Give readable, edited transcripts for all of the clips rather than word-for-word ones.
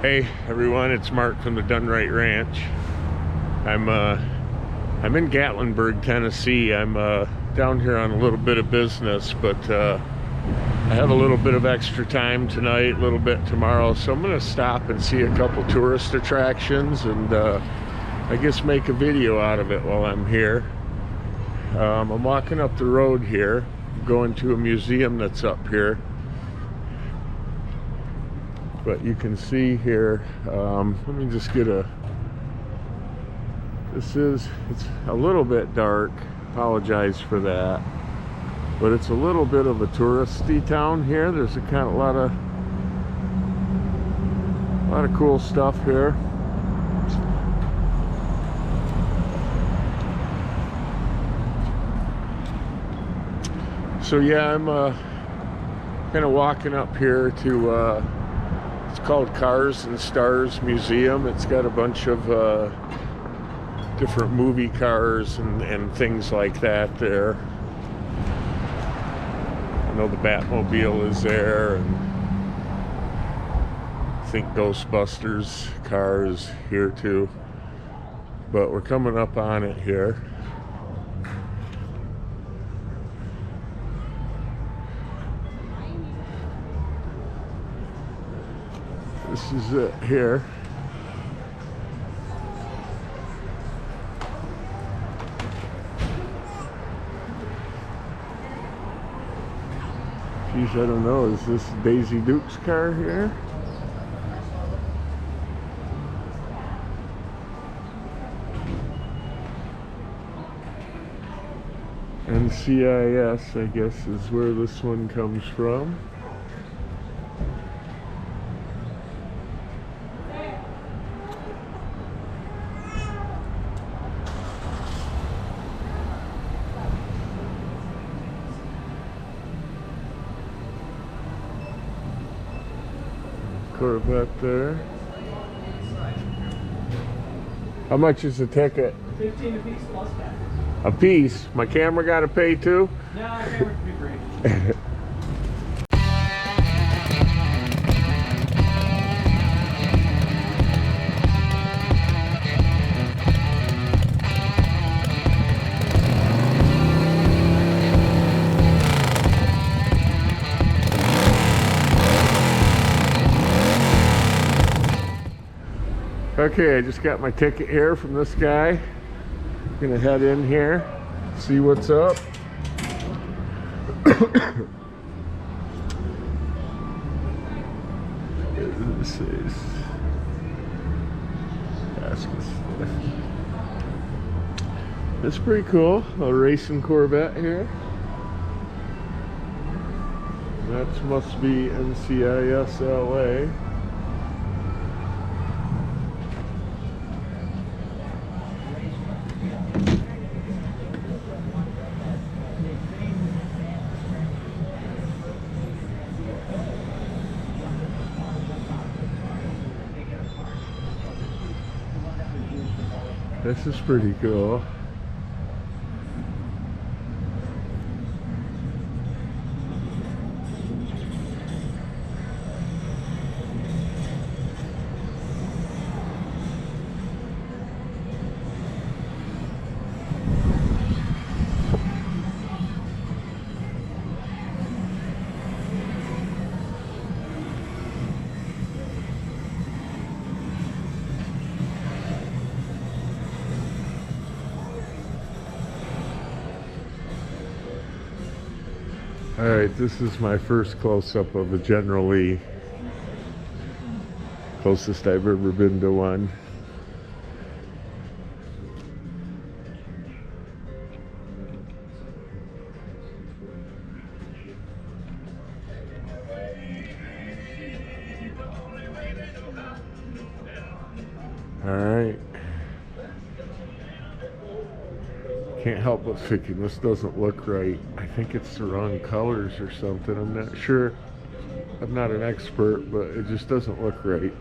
Hey everyone, it's Mark from the Dunright Ranch. I'm in Gatlinburg, Tennessee. I'm down here on a little bit of business, but I have a little bit of extra time tonight, a little bit tomorrow, so I'm gonna stop and see a couple tourist attractions and I guess make a video out of it while I'm here. I'm walking up the road here, going to a museum that's up here. But you can see here, let me just get it's a little bit dark, apologize for that, but it's a little bit of a touristy town here. There's a kind of lot of cool stuff here. So yeah, I'm kind of walking up here to it's called Cars and Stars Museum. It's got a bunch of different movie cars and things like that there. I know the Batmobile is there, and I think Ghostbusters car is here too. But we're coming up on it here. This is it here. Geez, I don't know, is this Daisy Duke's car here? NCIS, I guess, is where this one comes from. Corvette there. How much is the ticket? 15 a piece plus tax. A piece? My camera got to pay too? No, camera can be free. Okay, I just got my ticket here from this guy. Gonna head in here, see what's up. This is It's pretty cool. A racing Corvette here. That must be NCIS LA. This is pretty cool. Alright, this is my first close-up of a General Lee. Closest I've ever been to one. Alright. Can't help but thinking this doesn't look right. I think it's the wrong colors or something. I'm not sure. I'm not an expert, but it just doesn't look right.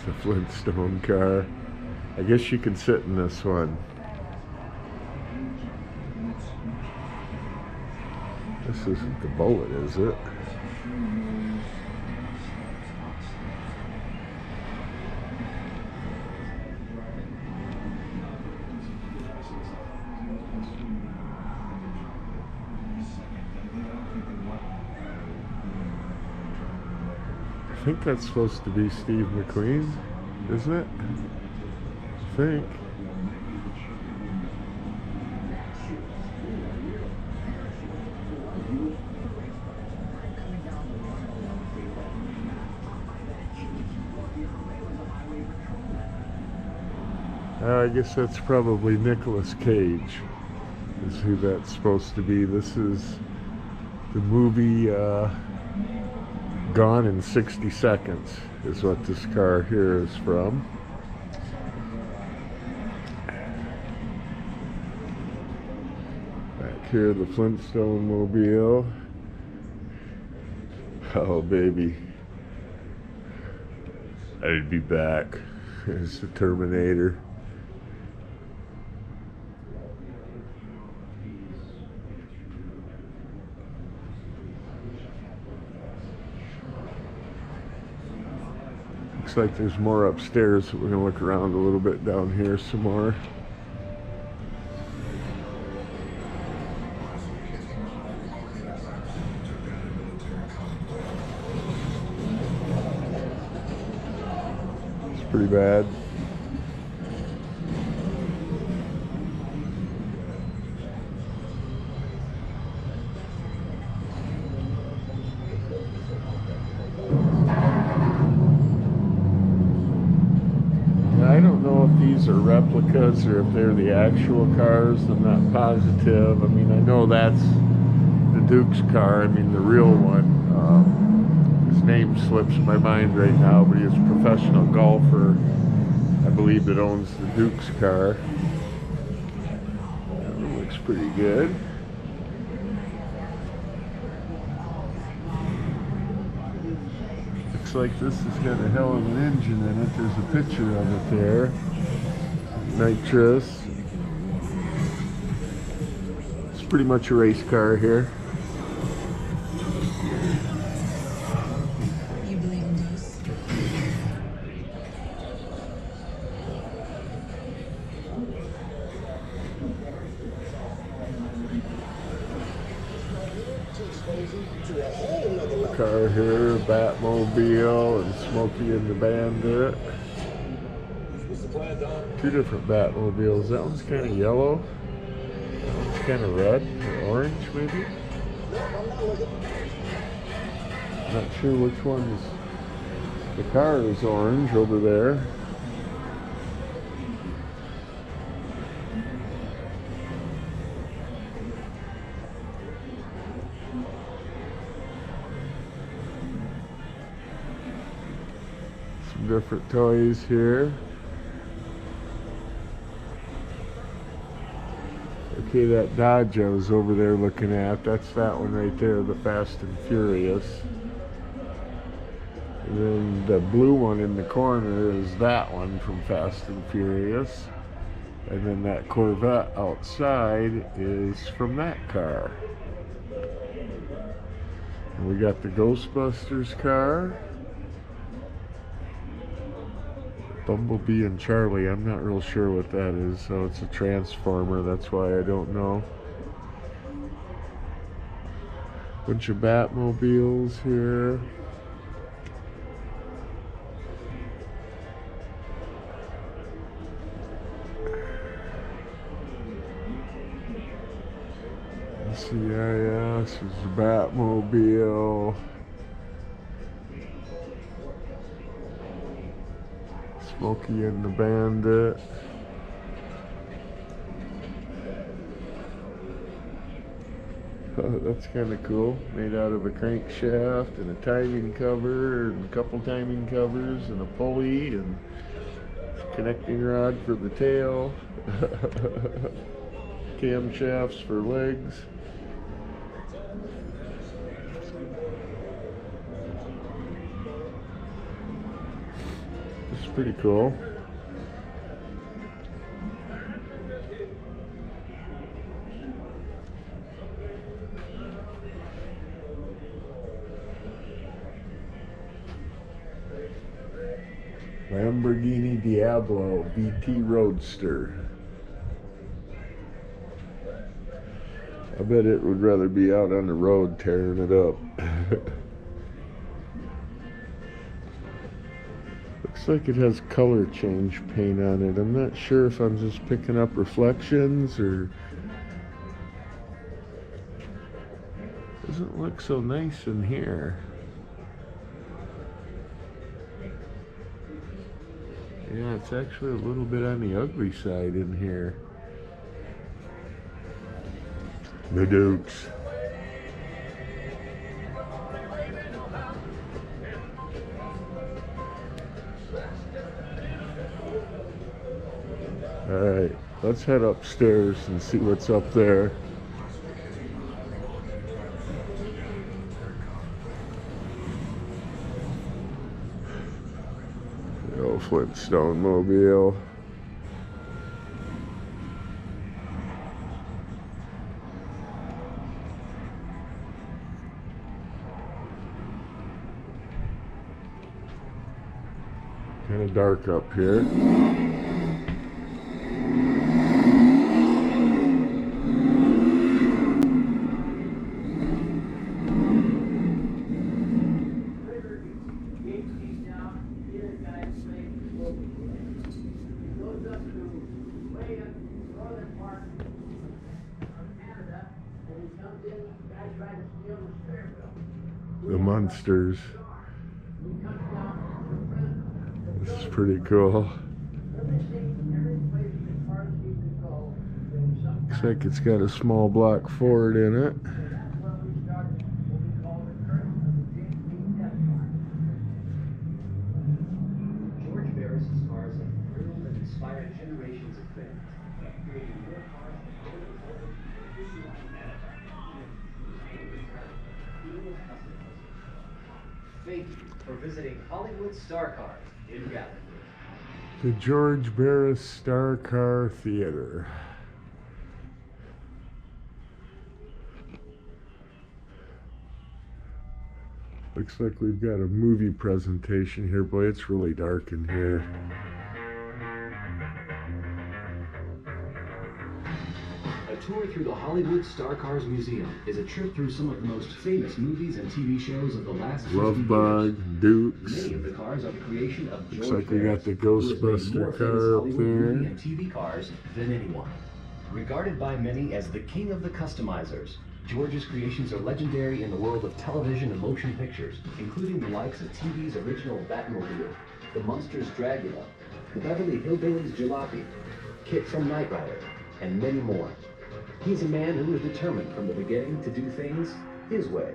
the Flintstone car. I guess you can sit in this one. This isn't the Bullet, is it? I think that's supposed to be Steve McQueen, isn't it? I think. I guess that's probably Nicolas Cage, is who that's supposed to be. This is the movie Gone in 60 Seconds is what this car here is from. Back here, the Flintstone mobile. Oh, baby. I'd be back. There's the Terminator. Looks like there's more upstairs, so we're going to look around a little bit down here some more. It's pretty bad. I don't know if these are replicas or if they're the actual cars. I'm not positive. I mean, I know that's the Duke's car. I mean, the real one. His name slips my mind right now, but he's a professional golfer, I believe, that owns the Duke's car. That one looks pretty good. Looks like this has got a hell of an engine in it. There's a picture of it there. Nitrous. It's pretty much a race car here. You believe in this? Car here, Batmobile and Smokey and the Bandit. Two different Batmobiles. That one's kind of yellow. That one's kind of red or orange, maybe. Not sure which one is. The car is orange over there. Some different toys here. Okay, that Dodge I was over there looking at, that's that one right there, the Fast and Furious. And then the blue one in the corner is that one from Fast and Furious. And then that Corvette outside is from that car. And we got the Ghostbusters car. Bumblebee and Charlie, I'm not real sure what that is, so it's a Transformer, that's why I don't know. Bunch of Batmobiles here. CIS is a Batmobile. Smokey and the Bandit. Oh, that's kind of cool. Made out of a crankshaft and a timing cover and a couple timing covers and a pulley and a connecting rod for the tail. Camshafts for legs. pretty cool. Lamborghini Diablo VT Roadster. I bet it would rather be out on the road tearing it up. Looks like it has color change paint on it. I'm not sure if I'm just picking up reflections or... Doesn't look so nice in here. Yeah, it's actually a little bit on the ugly side in here. The Dukes. Alright, let's head upstairs and see what's up there. The old Flintstone mobile. Kind of dark up here. The Munsters. This is pretty cool. Looks like it's got a small block Ford in it. George Barris's cars have thrilled and inspired generations of fans. Creating more cars Thank you for visiting Hollywood Star Cars in Gatlinburg. The George Barris Star Car Theater. Looks like we've got a movie presentation here. Boy, it's really dark in here. A tour through the Hollywood Star Cars Museum is a trip through some of the most famous movies and TV shows of the last 50 Love years. Bug, Dukes. Many of the cars are the creation of George Looks like we got Barris, the who has made more Ghostbuster famous car up Hollywood movie there. and TV cars than anyone. Regarded by many as the king of the customizers, George's creations are legendary in the world of television and motion pictures, including the likes of TV's original Batmobile, the Munsters Dragula, the Beverly Hillbillies Jalopy, Kit from Knight Rider, and many more. He's a man who was determined from the beginning to do things his way.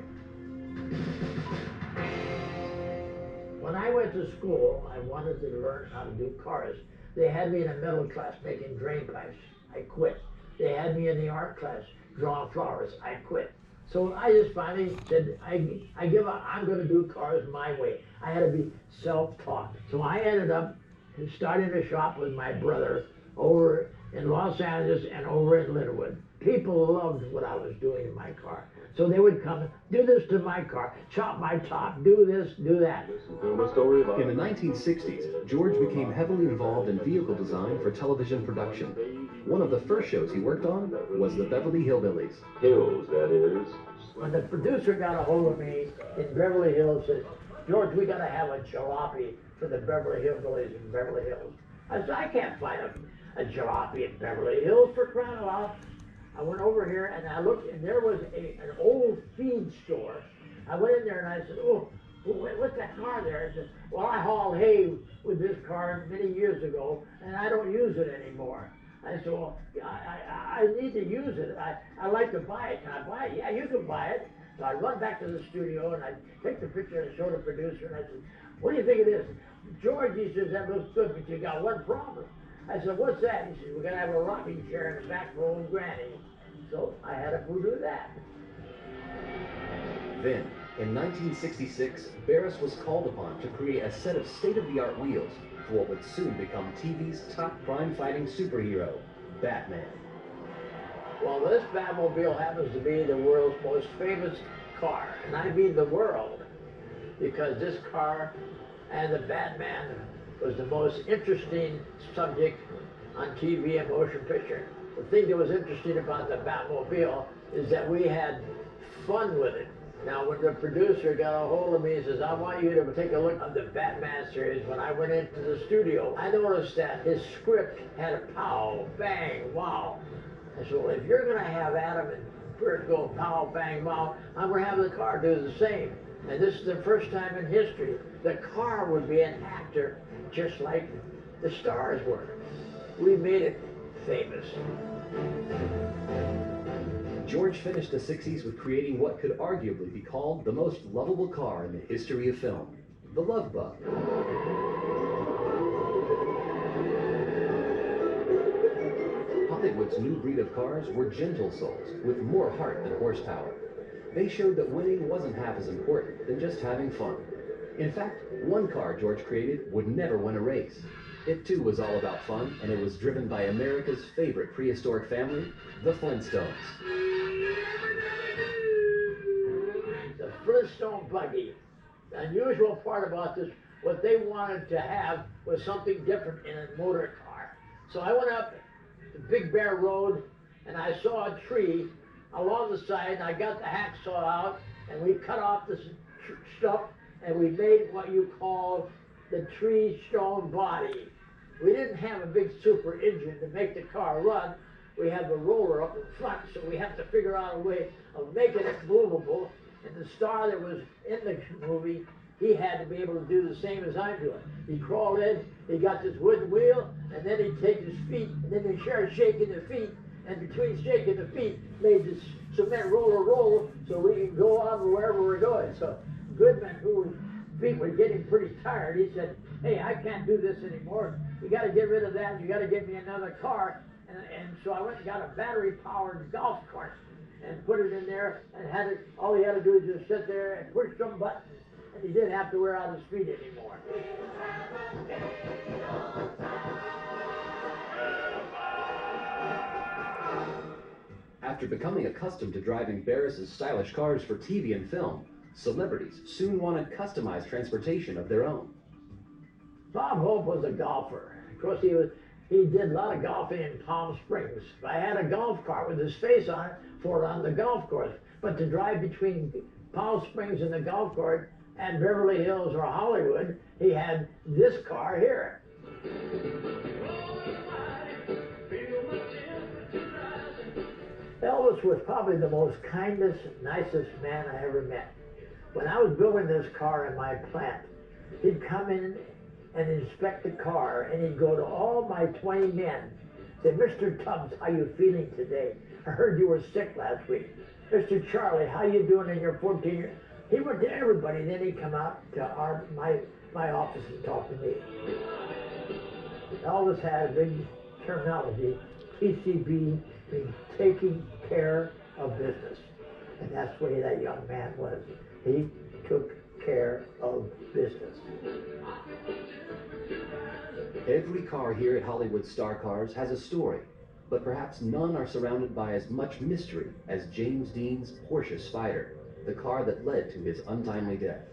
When I went to school, I wanted to learn how to do cars. They had me in a middle class making drain pipes. I quit. They had me in the art class drawing flowers. I quit. So I just finally said, I give up. I'm going to do cars my way. I had to be self-taught. So I ended up starting a shop with my brother over in Los Angeles and over in Linwood. People loved what I was doing in my car. So they would come, do this to my car, chop my top, do this, do that. In the 1960s, George became heavily involved in vehicle design for television production. One of the first shows he worked on was the Beverly Hillbillies. Hills, that is. When the producer got a hold of me in Beverly Hills, said, George, we gotta have a jalopy for the Beverly Hillbillies in Beverly Hills. I said, I can't find a jalopy in Beverly Hills for crying out loud. I went over here and I looked, and there was an old feed store. I went in there and I said, oh, what's that car there? I said, well, I hauled hay with this car many years ago, and I don't use it anymore. I said, well, I need to use it. I'd like to buy it. Can I buy it? Yeah, you can buy it. So I run back to the studio and I take the picture and show the producer, and I said, what do you think of this? George, he says, that looks good, but you got one problem. I said, what's that? He said, we're going to have a rocking chair in the back for old Granny. So I had to do that. Then, In 1966, Barris was called upon to create a set of state-of-the-art wheels for what would soon become TV's top crime-fighting superhero, Batman. Well, this Batmobile happens to be the world's most famous car, and I mean the world, because this car and the Batman was the most interesting subject on TV and motion picture. The thing that was interesting about the Batmobile is that we had fun with it. Now, when the producer got a hold of me and says, I want you to take a look at the Batman series, when I went into the studio, I noticed that his script had a pow, bang, wow. I said, well, if you're going to have Adam and Bert go pow, bang, wow, I'm going to have the car do the same. And this is the first time in history the car would be an actor just like the stars were. We made it famous. George finished the 60s with creating what could arguably be called the most lovable car in the history of film, the Love Bug. Hollywood's new breed of cars were gentle souls with more heart than horsepower. They showed that winning wasn't half as important than just having fun. In fact, one car George created would never win a race. It too was all about fun, and it was driven by America's favorite prehistoric family, the Flintstones. The Flintstone buggy. The unusual part about this, what they wanted to have was something different in a motor car. So I went up the Big Bear Road and I saw a tree along the side, and I got the hacksaw out and we cut off this stuff and we made what you call the tree stone body. We didn't have a big super engine to make the car run. We had the roller up in front, so we have to figure out a way of making it movable. And the star that was in the movie, he had to be able to do the same as I'm doing. He crawled in, he got this wooden wheel, and then he'd take his feet, and then he'd start shaking the feet, and between shaking the feet, made this cement roller roll so we could go on wherever we're going. So Goodman, whose feet were getting pretty tired, he said, hey, I can't do this anymore. You got to get rid of that. You got to get me another car. And so I went and got a battery-powered golf cart and put it in there and had it. All he had to do was just sit there and push some buttons, and he didn't have to wear out his feet anymore. After becoming accustomed to driving Barris's stylish cars for TV and film, celebrities soon wanted customized transportation of their own. Bob Hope was a golfer. Of course, he did a lot of golfing in Palm Springs. I had a golf cart with his face on it for it on the golf course. But to drive between Palm Springs and the golf cart and Beverly Hills or Hollywood, he had this car here. Elvis was probably the most kindest, nicest man I ever met. When I was building this car in my plant, he'd come in and inspect the car, and he'd go to all my 20 men, say, Mr. Tubbs, how you feeling today? I heard you were sick last week. Mr. Charlie, how you doing in your 14 years? He went to everybody, then he'd come out to my office and talk to me. Elvis had a big terminology, TCB, means taking care of business. And that's the way that young man was. He took care of business. Every car here at Hollywood Star Cars has a story, but perhaps none are surrounded by as much mystery as James Dean's Porsche Spider, the car that led to his untimely death.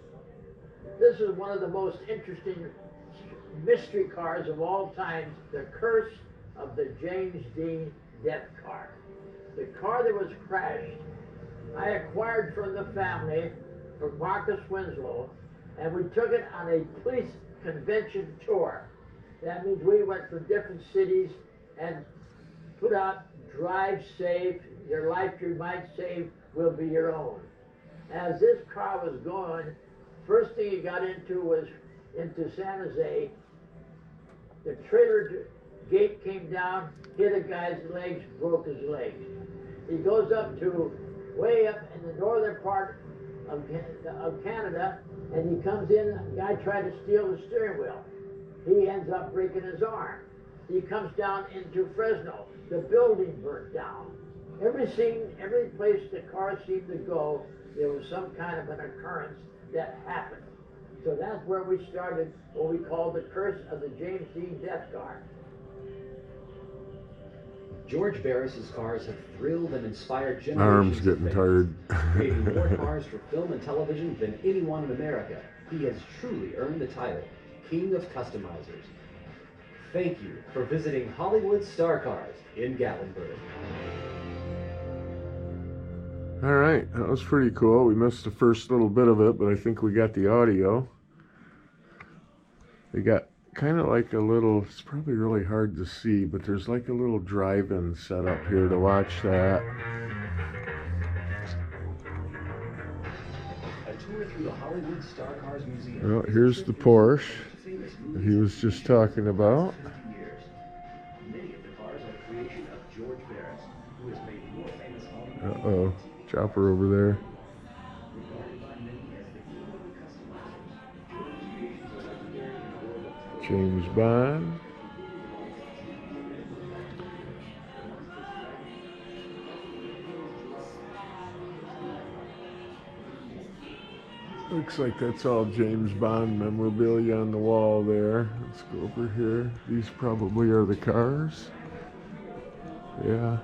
This is one of the most interesting mystery cars of all time, the curse of the James Dean death car. The car that was crashed, I acquired from the family, from Marcus Winslow, and we took it on a police convention tour. That means we went from different cities and put out drive safe, your life you might save will be your own. As this car was going, first thing he got into was into San Jose. The trailer gate came down, hit a guy's legs, broke his leg. He goes up to way up in the northern part of Canada, and he comes in, a guy tried to steal the steering wheel. He ends up breaking his arm. He comes down into Fresno. The building burnt down. Every place the car seemed to go, there was some kind of an occurrence that happened. So that's where we started what we call the curse of the James Dean Death Car. George Barris's cars have thrilled and inspired generations. Arm's getting tired. Creating more cars for film and television than anyone in America, he has truly earned the title King of Customizers. Thank you for visiting Hollywood's Star Cars in Gatlinburg. All right, that was pretty cool. We missed the first little bit of it, but I think we got the audio. They got kind of like a little, it's probably really hard to see, but there's like a little drive-in set up here to watch that. A tour through the Hollywood Star Cars Museum. Well, here's the Porsche that he was just talking about. Many of the cars are a creation of George Barris, who has made more famous Hollywood. Uh-oh, chopper over there. Regarded by many as the king of the customizers, George's creations are legendary in the world of television. James Bond. Looks like that's all James Bond memorabilia on the wall there. Let's go over here. These probably are the cars. Yeah.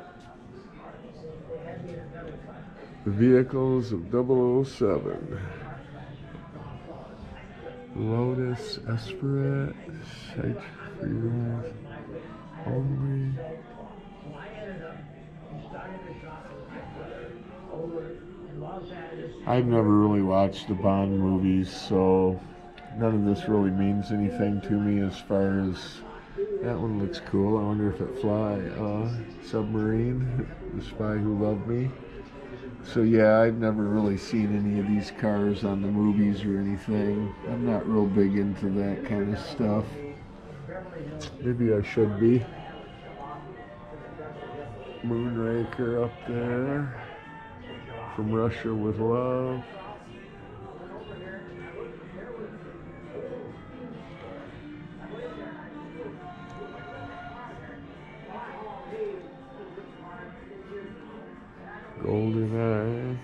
The vehicles of 007. Lotus, Esprit, Sight for Your Eyes Only. I've never really watched the Bond movies, so none of this really means anything to me as far as that one looks cool. I wonder if it fly. Submarine, The Spy Who Loved Me. So yeah, I've never really seen any of these cars on the movies or anything. I'm not real big into that kind of stuff. Maybe I should be. Moonraker up there. From Russia with Love. Golden Eye.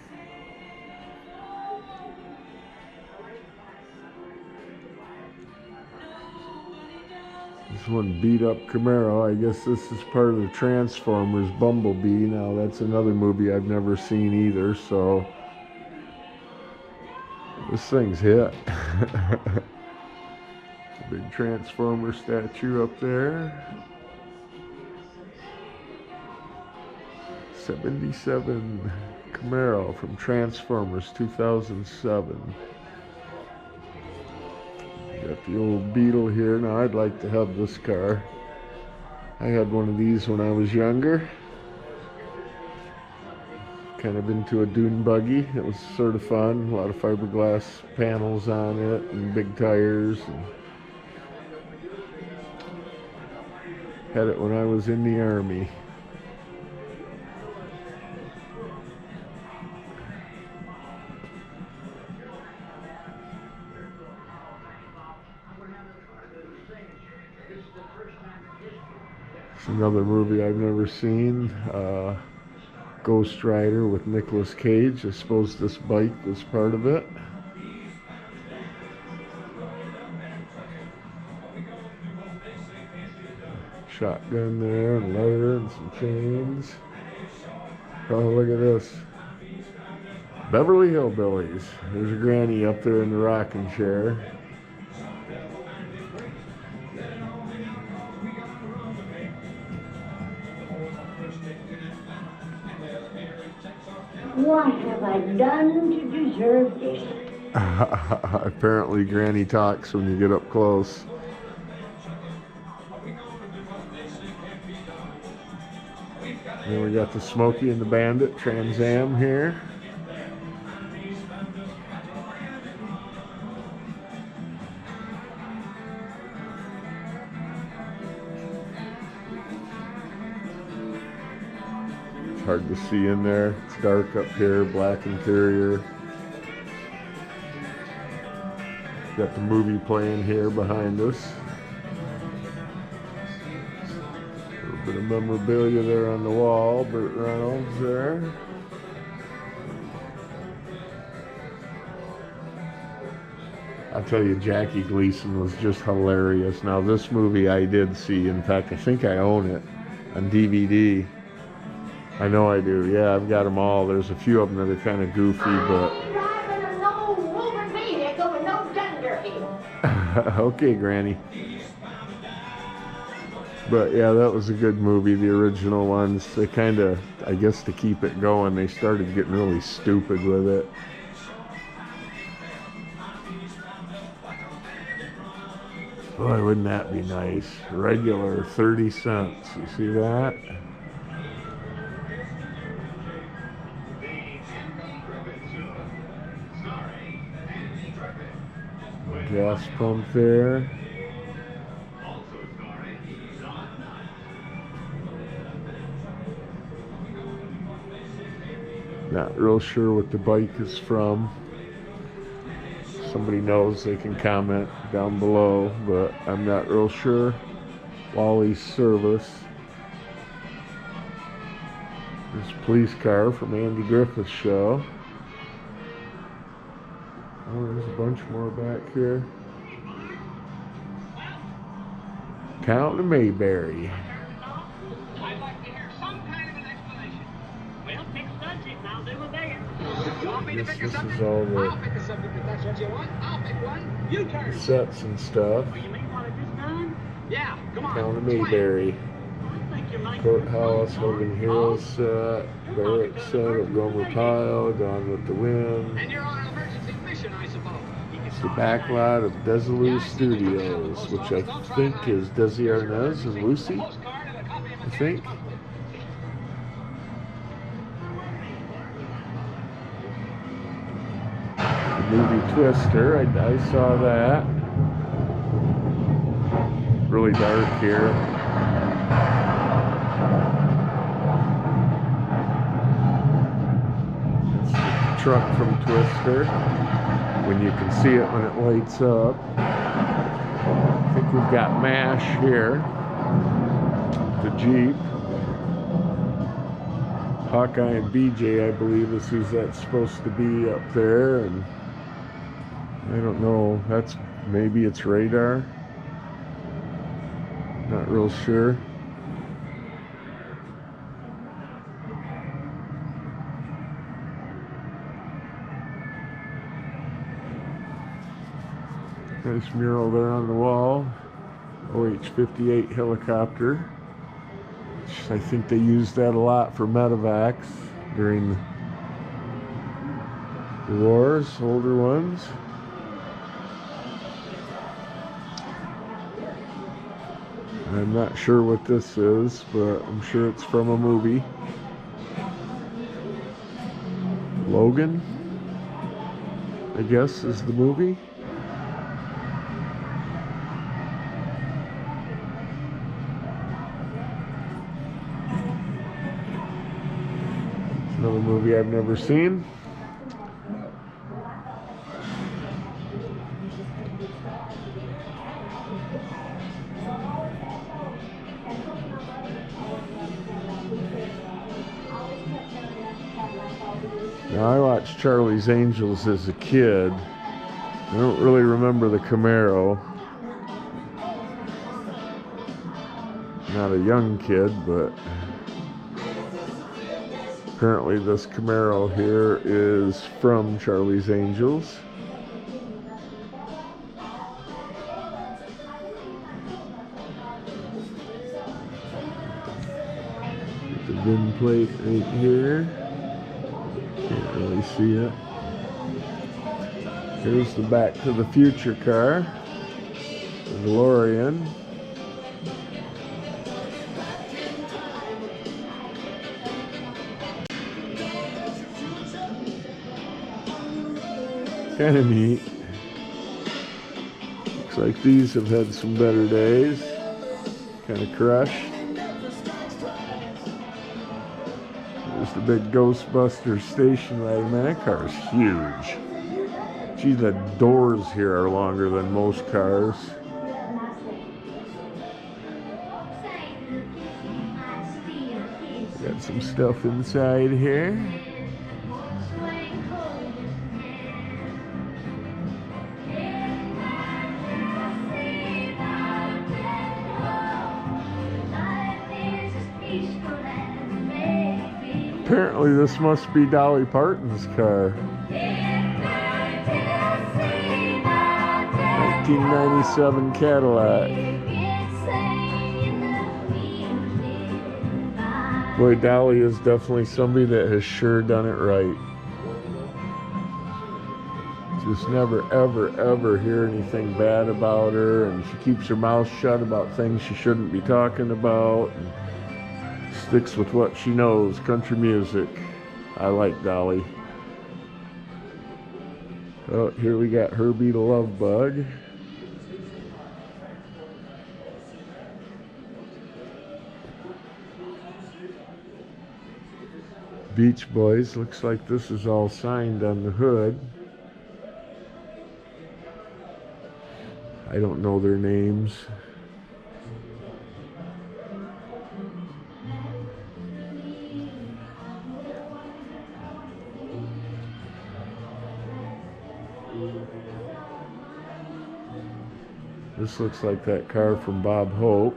This one beat up Camaro. I guess this is part of the Transformers Bumblebee. Now that's another movie I've never seen either, so this thing's hit. Big Transformer statue up there. 77 Camaro from Transformers 2007. Got the old Beetle here. Now I'd like to have this car. I had one of these when I was younger. Kind of into a dune buggy. It was sort of fun. A lot of fiberglass panels on it and big tires. And had it when I was in the Army. Another movie I've never seen, Ghost Rider with Nicolas Cage. I suppose this bike was part of it. Shotgun there, and leather, and some chains. Oh, look at this. Beverly Hillbillies. There's a granny up there in the rocking chair. What have I done to deserve this? Apparently Granny talks when you get up close. Then we got the Smokey and the Bandit Trans Am here. Hard to see in there. It's dark up here, black interior. Got the movie playing here behind us. A little bit of memorabilia there on the wall. Burt Reynolds there. I'll tell you, Jackie Gleason was just hilarious. Now, this movie I did see. In fact, I think I own it on DVD. I know I do. Yeah, I've got them all. There's a few of them that are kind of goofy, but... I'm driving a no-moving vehicle with no gender here. Okay, Granny. But yeah, that was a good movie, the original ones. They kind of, I guess to keep it going, they started getting really stupid with it. Boy, wouldn't that be nice? Regular 30 cents. You see that? Gas pump there. Not real sure what the bike is from. Somebody knows, they can comment down below, but I'm not real sure. Wally's Service. There's a police car from Andy Griffith's show. Oh, there's a bunch more back here. Count of Mayberry. I'd like to hear some kind of an explanation. Well, pick a subject and I'll do it there. You want me to pick a This subject? is all I'll the pick a subject if that's what you want. I'll pick one. You turn. sets and stuff. Oh, you mean what I just done? Yeah, come on. Count of explain. Mayberry. I think you're making Courthouse, Hogan Heroes set, Barrett set at Gomer Pyle, Gone with the Wind. And you're on an emergency mission, I suppose. It's the back lot of Desilu Studios, which I think is Desi Arnaz and Lucy, I think. The movie Twister, I saw that. Really dark here. It's the truck from Twister. When you can see it when it lights up. I think we've got MASH here. The Jeep. Hawkeye and BJ, I believe, is who that's supposed to be up there. And I don't know, maybe it's Radar. Not real sure. Nice mural there on the wall. OH-58 helicopter. Which I think they used that a lot for medevacs during the wars, older ones. I'm not sure what this is, but I'm sure it's from a movie. Logan, I guess, is the movie. Another movie I've never seen. Now, I watched Charlie's Angels as a kid. I don't really remember the Camaro. Not a young kid, but apparently this Camaro here is from Charlie's Angels. The VIN plate right here. Can't really see it. Here's the Back to the Future car. The DeLorean. Kind of neat. Looks like these have had some better days. Kind of crushed. There's the big Ghostbusters station wagon. Man, that car is huge. Gee, the doors here are longer than most cars. Got some stuff inside here. Apparently this must be Dolly Parton's car. 1997 Cadillac. Boy, Dolly is definitely somebody that has sure done it right. Just never, ever, ever hear anything bad about her, and she keeps her mouth shut about things she shouldn't be talking about, and sticks with what she knows, country music. I like Dolly. Oh, here we got Herbie the Love Bug. Beach Boys, looks like this is all signed on the hood. I don't know their names. This looks like that car from Bob Hope.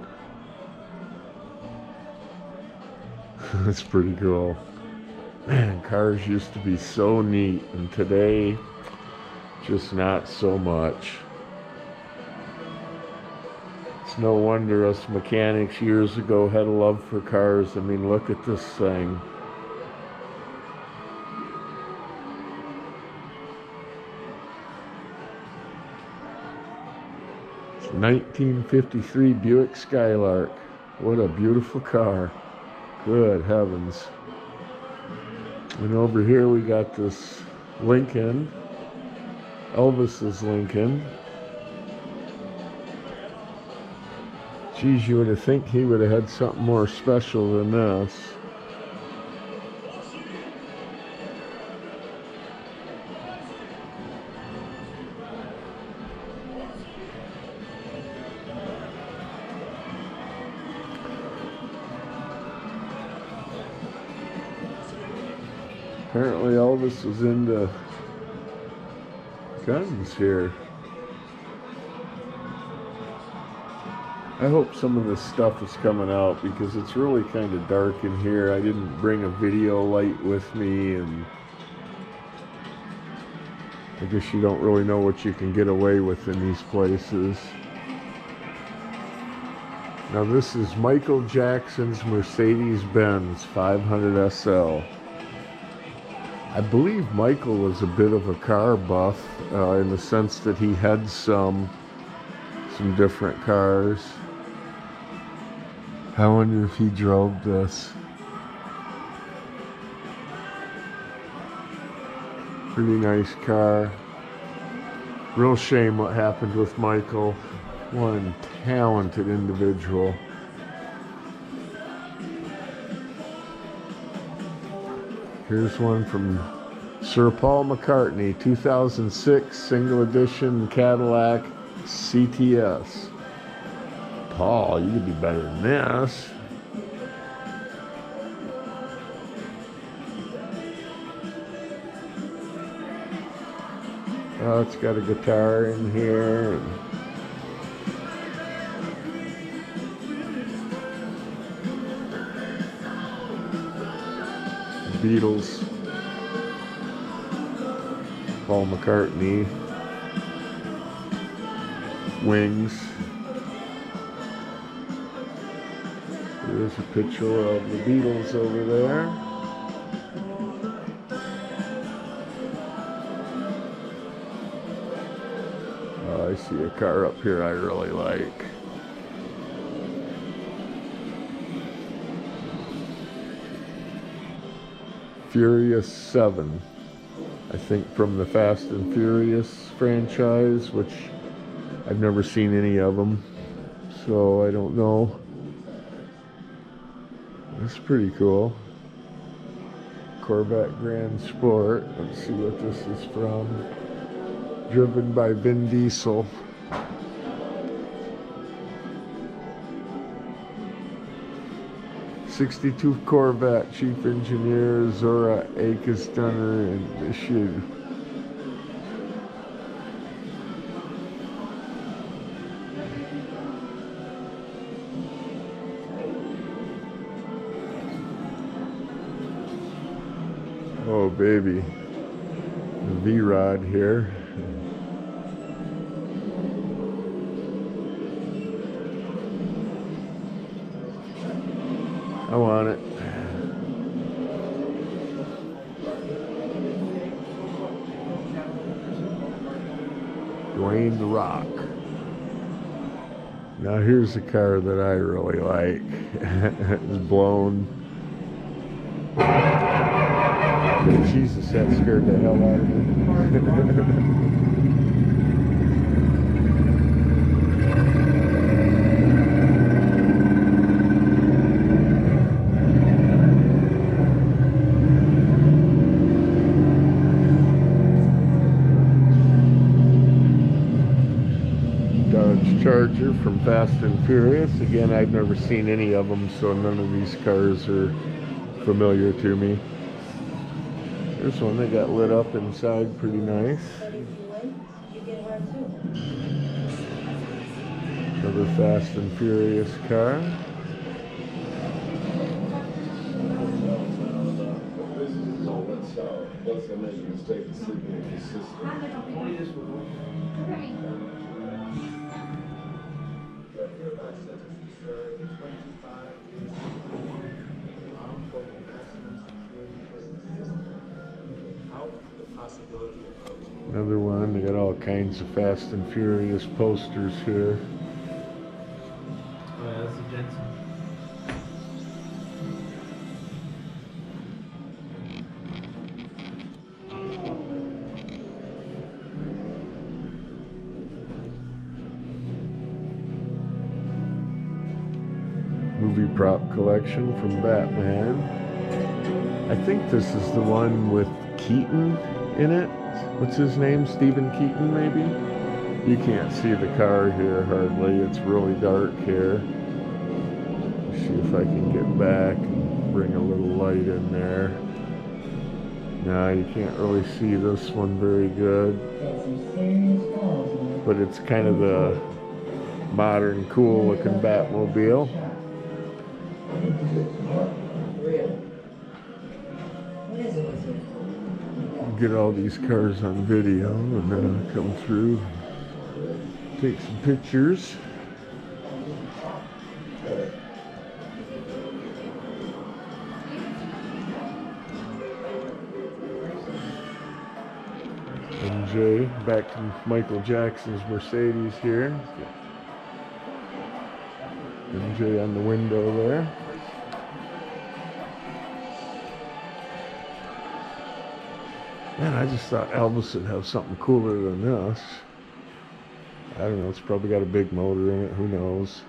That's pretty cool. Man, cars used to be so neat, and today, just not so much. It's no wonder us mechanics years ago had a love for cars. I mean, look at this thing. It's a 1953 Buick Skylark. What a beautiful car. Good heavens. And over here we got this Lincoln, Elvis's Lincoln. Geez, you would have think he would have had something more special than this. Apparently Elvis was into guns here. I hope some of this stuff is coming out because it's really kind of dark in here. I didn't bring a video light with me, and I guess you don't really know what you can get away with in these places. Now this is Michael Jackson's Mercedes-Benz 500 SL. I believe Michael was a bit of a car buff in the sense that he had some different cars. I wonder if he drove this. Pretty nice car. Real shame what happened with Michael. One talented individual. Here's one from Sir Paul McCartney, 2006 single edition Cadillac CTS. Paul, you could be better than this. Oh, it's got a guitar in here. Beatles, Paul McCartney, Wings. There's a picture of the Beatles over there. Oh, I see a car up here I really like. Furious 7, I think from the Fast and Furious franchise, which I've never seen any of them, so I don't know. That's pretty cool. Corvette Grand Sport. Let's see what this is from. Driven by Vin Diesel. '62 Corvette, Chief Engineer Zora Akestunner and issued. Oh, baby. The V-Rod here. I want it. Dwayne the Rock. Now here's a car that I really like. It's blown. Jesus, that scared the hell out of me. Charger from Fast and Furious. Again, I've never seen any of them, so none of these cars are familiar to me. This one, they got lit up inside pretty nice. Another Fast and Furious car. Let's make a mistake of sleeping in his system. Another one. They got all kinds of Fast and Furious posters here. Oh yeah, that's a Jensen. Movie prop collection from Batman. I think this is the one with Keaton in it. What's his name? Stephen Keaton, maybe? You can't see the car here hardly. It's really dark here. Let's see if I can get back and bring a little light in there. No, you can't really see this one very good. But it's kind of the modern, cool looking Batmobile. Get all these cars on video and then come through, take some pictures. MJ, back to Michael Jackson's Mercedes here. MJ on the window there. Man, I just thought Elvis would have something cooler than this. I don't know, it's probably got a big motor in it, who knows.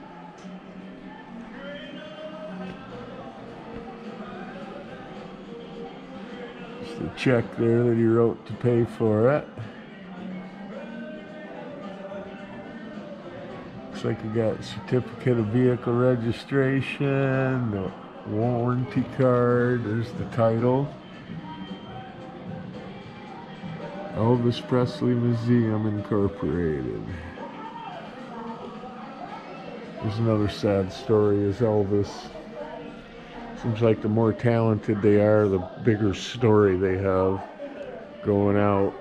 Just the check there that he wrote to pay for it. Looks like we got certificate of vehicle registration, the warranty card, there's the title. Elvis Presley Museum Incorporated. There's another sad story is Elvis. Seems like the more talented they are, the bigger story they have going out.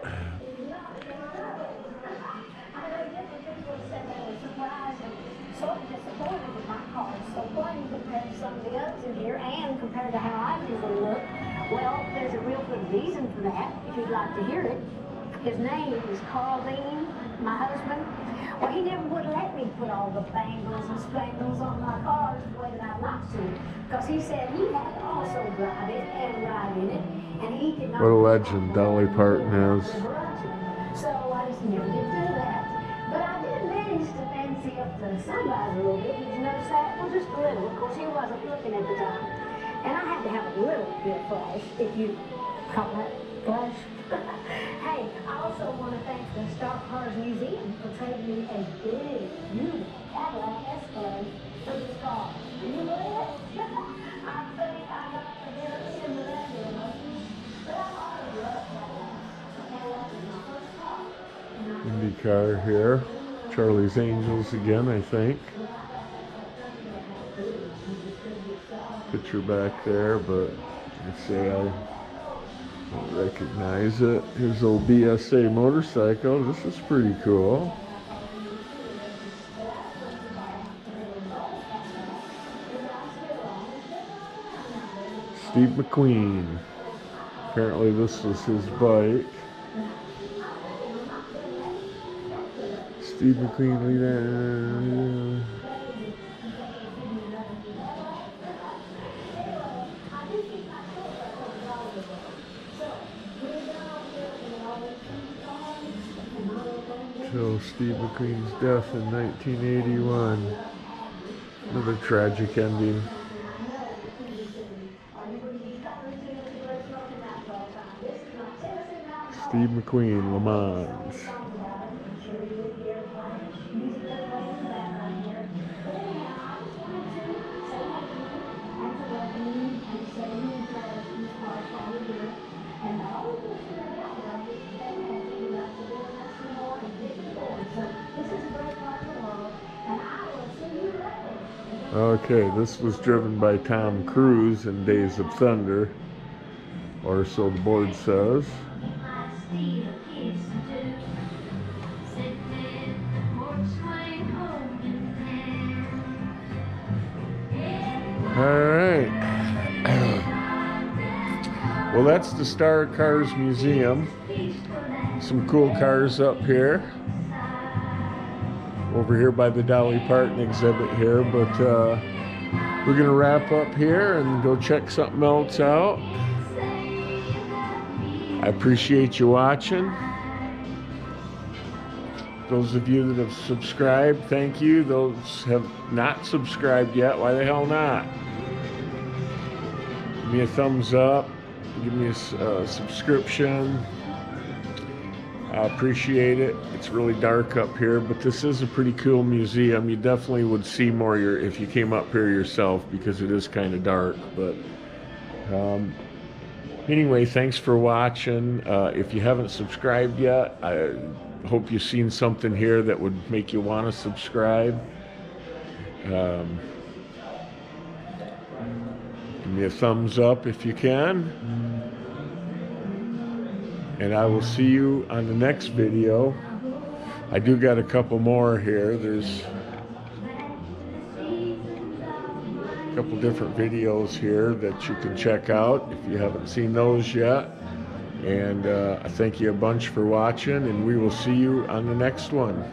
Compared to how I usually look, well, there's a real good reason for that, if you'd like to hear it. His name is Carl Dean, my husband. Well, he never would let me put all the bangles and spangles on my cars the way that I'd like to, because he said he had to also drive it and ride in it, and he did not. What a legend Dolly Parton is. So I just never did do that. But I did manage to fancy up the sunrise a little bit. Did you notice that? Well, just a little. Of course, he wasn't looking at the time. And I had to have a little bit of flash, if you call that flash. Hey, I also want to thank the Star Cars Museum for trading me a big, beautiful Cadillac Escalade for this car. Can you believe it? I think I got to get into that one. But I already love Cadillac. Indy car here. Charlie's Angels again, I think. Picture back there, but let's see, Don't recognize it. Here's old BSA motorcycle. This is pretty cool. Steve McQueen. Apparently this was his bike. Steve McQueen, lead. Till Steve McQueen's death in 1981. Another tragic ending. Steve McQueen, Le Mans. Okay, this was driven by Tom Cruise in Days of Thunder, or so the board says. Alright. Well, that's the Star Cars Museum. Some cool cars up here. Over here by the Dolly Parton exhibit here, but we're gonna wrap up here and go check something else out. I appreciate you watching. Those of you that have subscribed, thank you. Those have not subscribed yet, why the hell not? Give me a thumbs up, give me a subscription. I appreciate it. It's really dark up here, but this is a pretty cool museum. You definitely would see more if you came up here yourself, because it is kind of dark. But anyway, thanks for watching. If you haven't subscribed yet, I hope you've seen something here that would make you want to subscribe. Give me a thumbs up if you can. And I will see you on the next video. I do got a couple more here. There's a couple different videos here that you can check out if you haven't seen those yet. And I thank you a bunch for watching, and we will see you on the next one.